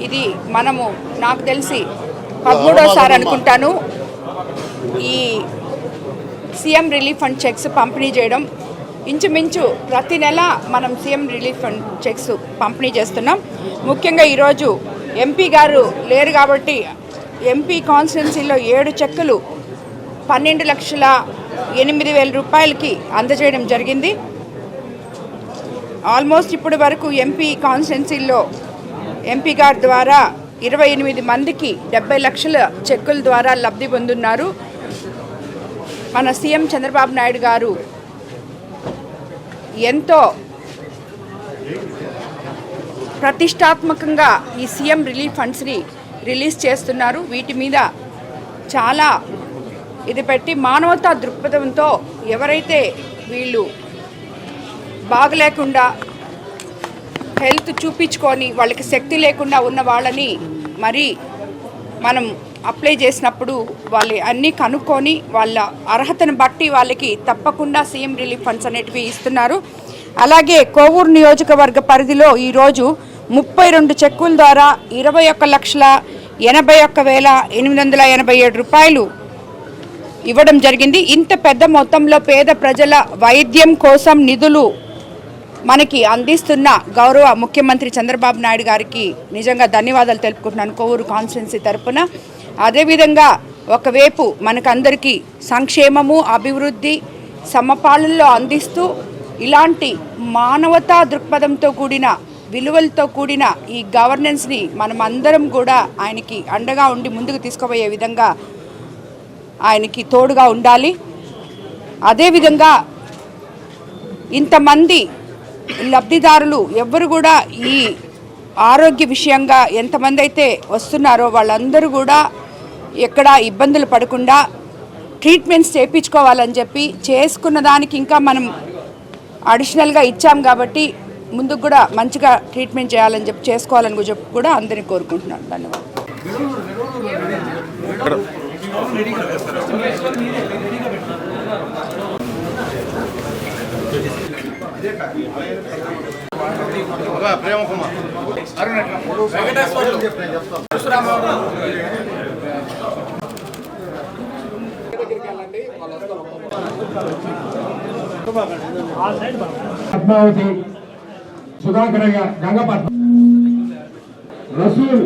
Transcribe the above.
ఇది మనము నాకు తెలిసి 13వ అనుకుంటాను ఈ సీఎం రిలీఫ్ ఫండ్ చెక్స్ పంపిణీ చేయడం. ఇంచుమించు ప్రతి నెల మనం సీఎం రిలీఫ్ ఫండ్ చెక్స్ పంపిణీ చేస్తున్నాం. ముఖ్యంగా ఈరోజు ఎంపీ గారు లేరు కాబట్టి ఎంపీ కాన్స్టిట్యున్సీలో 7 చెక్కులు 12,08,000 రూపాయలకి అందజేయడం జరిగింది. ఆల్మోస్ట్ ఇప్పటి వరకు ఎంపీ కాన్స్టిట్యున్సీలో ఎంపీ గారి ద్వారా 28 మందికి 70 లక్షల చెక్కుల ద్వారా లబ్ధి పొందున్నారు. మన సీఎం చంద్రబాబు నాయుడు గారు ఎంతో ప్రతిష్టాత్మకంగా ఈ సీఎం రిలీఫ్ ఫండ్స్ని రిలీజ్ చేస్తున్నారు. వీటి మీద చాలా ఇది పెట్టి మానవతా దృక్పథంతో ఎవరైతే వీళ్ళు బాగలేకుండా హెల్త్ చూపించుకొని వాళ్ళకి శక్తి లేకుండా ఉన్న వాళ్ళని మరి మనం అప్లై చేసినప్పుడు వాళ్ళు అన్నీ కనుక్కొని వాళ్ళ అర్హతను బట్టి వాళ్ళకి తప్పకుండా సీఎం రిలీఫ్ ఫండ్స్ అనేటివి ఇస్తున్నారు. అలాగే కోవూరు నియోజకవర్గ పరిధిలో ఈరోజు 32 చెక్కుల ద్వారా 21,81,887 రూపాయలు ఇవ్వడం జరిగింది. ఇంత పెద్ద మొత్తంలో పేద ప్రజల వైద్యం కోసం నిధులు మనకి అందిస్తున్న గౌరవ ముఖ్యమంత్రి చంద్రబాబు నాయుడు గారికి నిజంగా ధన్యవాదాలు తెలుపుకుంటున్నాను కోవూరు కాన్స్టిట్యున్సీ తరపున. అదేవిధంగా ఒకవైపు మనకందరికీ సంక్షేమము అభివృద్ధి సమపాలనలో అందిస్తూ ఇలాంటి మానవతా దృక్పథంతో కూడిన విలువలతో కూడిన ఈ గవర్నెన్స్ని మనం అందరం కూడా ఆయనకి అండగా ఉండి ముందుకు తీసుకుపోయే విధంగా ఆయనకి తోడుగా ఉండాలి. అదేవిధంగా ఇంతమంది లబ్ధిదారులు ఎవ్వరు కూడా ఈ ఆరోగ్య విషయంగా ఎంతమంది అయితే వస్తున్నారో వాళ్ళందరూ కూడా ఎక్కడ ఇబ్బందులు పడకుండా ట్రీట్మెంట్స్ చేయించుకోవాలని చెప్పి చేసుకున్న దానికి ఇంకా మనం అడిషనల్గా ఇచ్చాం కాబట్టి ముందుకు కూడా మంచిగా ట్రీట్మెంట్ చేయాలని చెప్పి చేసుకోవాలని చెప్పి కూడా అందరినీ కోరుకుంటున్నాను. ధన్యవాదాలు. పద్మావతి సుధాకర్ గంగపట్నం రసూల్